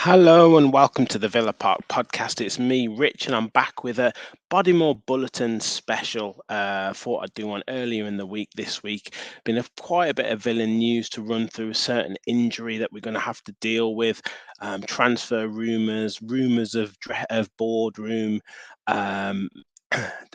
Hello and welcome to the Villa Park podcast. It's me, Rich, and I'm back with a Bodymoor Bulletin special. Thought I'd do one earlier in the week this week. Quite a bit of Villa news to run through, a certain injury that we're going to have to deal with, transfer rumours of boardroom um,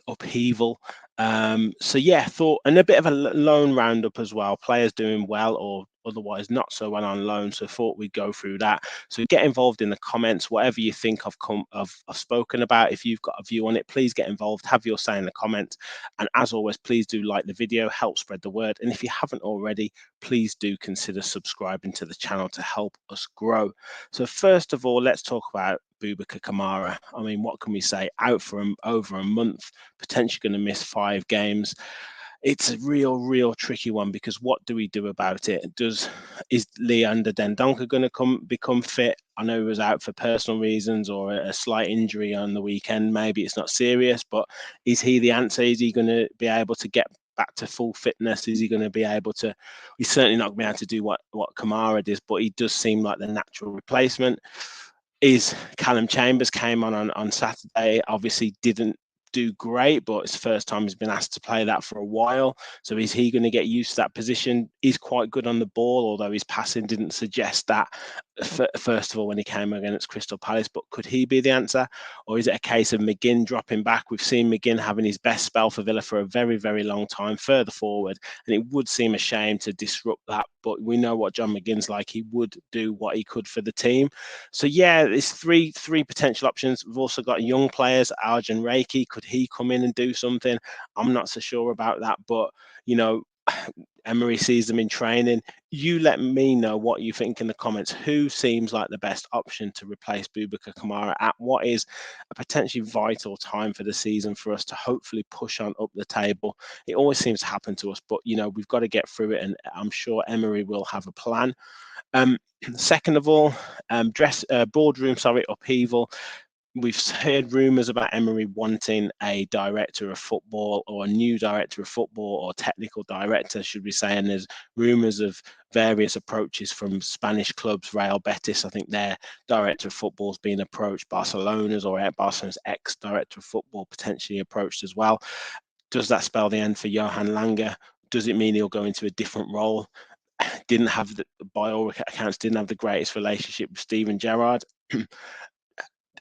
upheaval. So yeah, thought, and a bit of a loan roundup as well. Players doing well or otherwise not so well on loan. So thought we'd go through that. So get involved in the comments, whatever you think I've spoken about. If you've got a view on it, please get involved. Have your say in the comments. And as always, please do like the video, help spread the word. And if you haven't already, please do consider subscribing to the channel to help us grow. So first of all, let's talk about Boubacar Kamara. I mean, what can we say? Out for over a month, potentially going to miss 5 games. It's a real tricky one because what do we do about it? Is Leander Dendoncker going to become fit? I know he was out for personal reasons or a slight injury on the weekend. Maybe it's not serious, but is he the answer? Is he going to be able to get back to full fitness? Is he going to be able to? He's certainly not going to be able to do what Kamara does, but he does seem like the natural replacement. Is Callum Chambers came on Saturday, obviously didn't do great, but it's the first time he's been asked to play that for a while. So is he going to get used to that position? He's quite good on the ball, although his passing didn't suggest that, first of all, when he came against Crystal Palace. But could he be the answer? Or is it a case of McGinn dropping back? We've seen McGinn having his best spell for Villa for a very long time further forward, and it would seem a shame to disrupt that. But we know what John McGinn's like. He would do what he could for the team. So yeah, it's three potential options. We've also got young players. Arjun Reiki, could he come in and do something? I'm not so sure about that, but you know, Emery sees them in training. You let me know what you think in the comments. Who seems like the best option to replace Boubacar Kamara at what is a potentially vital time for the season for us to hopefully push on up the table? It always seems to happen to us, but you know, we've got to get through it, and I'm sure Emery will have a plan. Second of all, boardroom upheaval. We've heard rumours about Emery wanting a director of football or a new director of football or technical director, should we say. And there's rumours of various approaches from Spanish clubs. Real Betis, I think their director of football is being approached. Barcelona's ex-director of football potentially approached as well. Does that spell the end for Johan Lange? Does it mean he'll go into a different role? By all accounts, didn't have the greatest relationship with Steven Gerrard.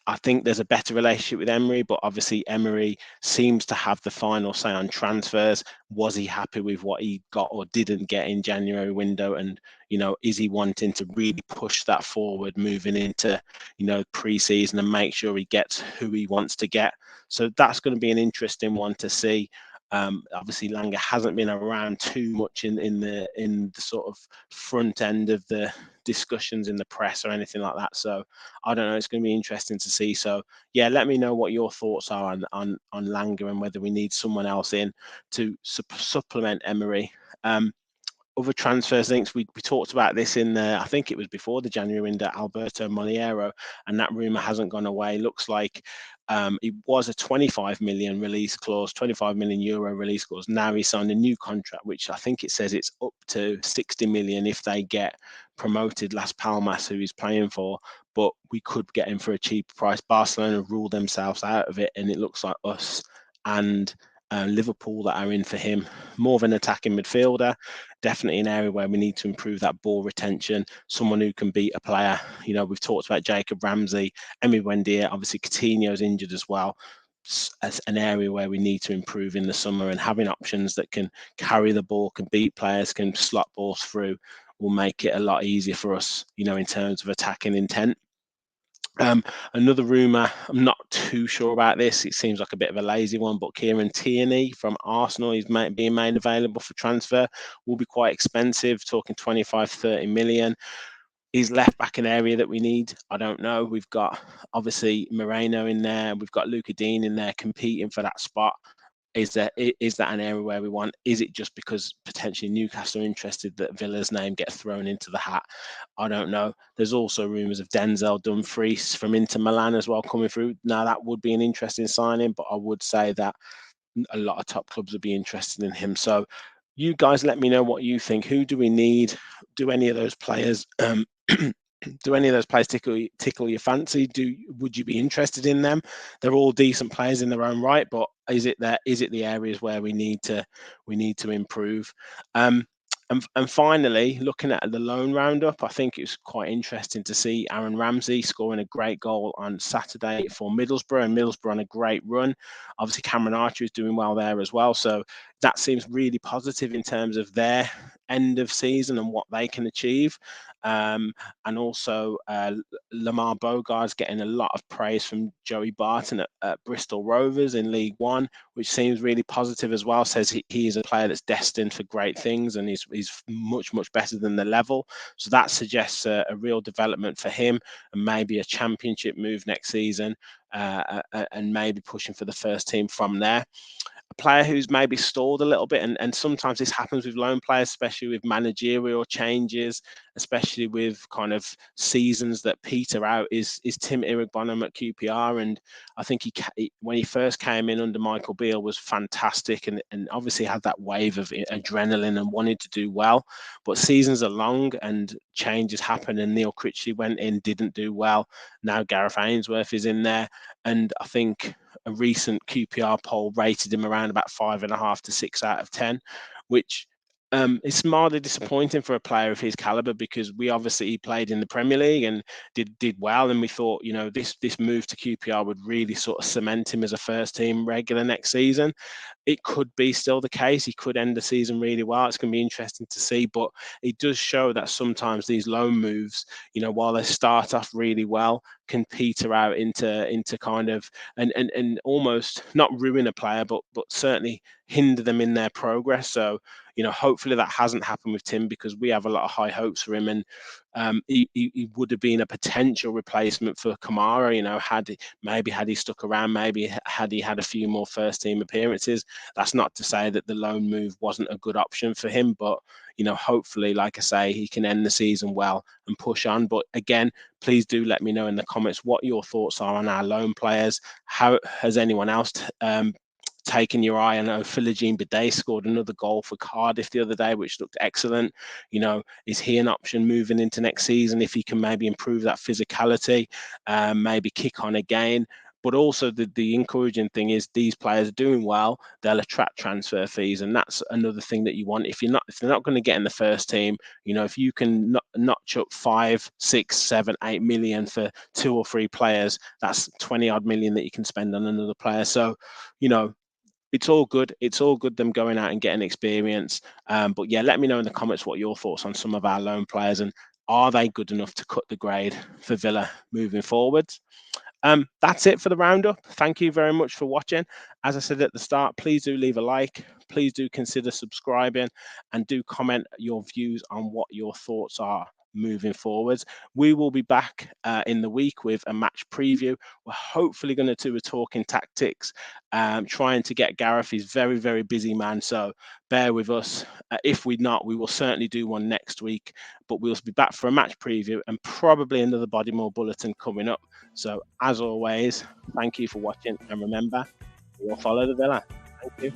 I think there's a better relationship with Emery, but obviously Emery seems to have the final say on transfers. Was he happy with what he got or didn't get in January window? And, you know, is he wanting to really push that forward moving into, you know, pre-season and make sure he gets who he wants to get? So that's going to be an interesting one to see. Obviously, Lange hasn't been around too much in the sort of front end of the discussions in the press or anything like that. So I don't know. It's going to be interesting to see. So yeah, let me know what your thoughts are on Lange and whether we need someone else in to supplement Emery. Other transfers links, we talked about this in the, I think it was before the January window, Alberto Moleiro, and that rumour hasn't gone away. Looks like it was a 25 million release clause, 25 million euro release clause. Now he signed a new contract, which I think it says it's up to 60 million if they get promoted. Las Palmas, who he's playing for, but we could get him for a cheaper price. Barcelona ruled themselves out of it, and it looks like us and Liverpool that are in for him. More of an attacking midfielder, definitely an area where we need to improve that ball retention. Someone who can beat a player. You know, we've talked about Jacob Ramsey, Emi Buendia, obviously Coutinho's injured as well. As an area where we need to improve in the summer, and having options that can carry the ball, can beat players, can slot balls through, will make it a lot easier for us, you know, in terms of attacking intent. Another rumour, I'm not too sure about this. It seems like a bit of a lazy one, but Kieran Tierney from Arsenal is being made available for transfer. Will be quite expensive, talking 25, 30 million. Is left back an area that we need? I don't know. We've got obviously Moreno in there. We've got Luca Dean in there competing for that spot. Is that an area where we want? Is it just because potentially Newcastle are interested that Villa's name gets thrown into the hat? I don't know. There's also rumours of Denzel Dumfries from Inter Milan as well coming through. Now that would be an interesting signing, but I would say that a lot of top clubs would be interested in him. So you guys let me know what you think. Who do we need? Do any of those players do any of those players tickle your fancy? Would you be interested in them? They're all decent players in their own right, but is it the areas where we need to improve? And finally, looking at the loan roundup, I think it's quite interesting to see Aaron Ramsey scoring a great goal on Saturday for Middlesbrough, and Middlesbrough on a great run. Obviously, Cameron Archer is doing well there as well, so that seems really positive in terms of their end of season and what they can achieve. And also, Lamar Bogart's getting a lot of praise from Joey Barton at Bristol Rovers in League One, which seems really positive as well. Says he is a player that's destined for great things, and he's much better than the level. So that suggests a real development for him, and maybe a championship move next season, and maybe pushing for the first team from there. A player who's maybe stalled a little bit, and sometimes this happens with loan players, especially with managerial changes, especially with kind of seasons that peter out, is Tim Irigbonham at QPR. And I think when he first came in under Michael Beale, was fantastic, and obviously had that wave of adrenaline and wanted to do well. But seasons are long and changes happen, and Neil Critchley went in, didn't do well. Now Gareth Ainsworth is in there, and I think a recent QPR poll rated him around about 5.5 to 6 out of 10, which is mildly disappointing for a player of his caliber, because we obviously played in the Premier League and did well, and we thought, this move to QPR would really sort of cement him as a first team regular next season. It could be still the case. He could end the season really well. It's going to be interesting to see, but it does show that sometimes these loan moves, while they start off really well, can peter out into kind of and almost not ruin a player, but certainly hinder them in their progress. So, hopefully that hasn't happened with Tim, because we have a lot of high hopes for him, and he would have been a potential replacement for Kamara. Had he stuck around, maybe had he had a few more first team appearances. That's not to say that the loan move wasn't a good option for him, but hopefully, like I say, he can end the season well and push on. But again, please do let me know in the comments what your thoughts are on our loan players. How has anyone else taken your eye? I know Philogene Bidet scored another goal for Cardiff the other day, which looked excellent. Is he an option moving into next season if he can maybe improve that physicality, maybe kick on again? But also the encouraging thing is these players are doing well. They'll attract transfer fees, and that's another thing that you want. If they're not going to get in the first team, if you can notch up 5, 6, 7, 8 million for 2 or 3 players, that's 20 odd million that you can spend on another player. So, it's all good. It's all good them going out and getting experience. But yeah, let me know in the comments what your thoughts on some of our loan players, and are they good enough to cut the grade for Villa moving forwards? That's it for the roundup. Thank you very much for watching. As I said at the start, please do leave a like. Please do consider subscribing, and do comment your views on what your thoughts are moving forwards. We will be back in the week with a match preview. We're hopefully going to do a talking tactics, trying to get Gareth. He's very, very busy man, so bear with us. If we're not, we will certainly do one next week, but we'll be back for a match preview and probably another Bodymoor Bulletin coming up. So as always, thank you for watching, and remember, we'll follow the Villa. Thank you.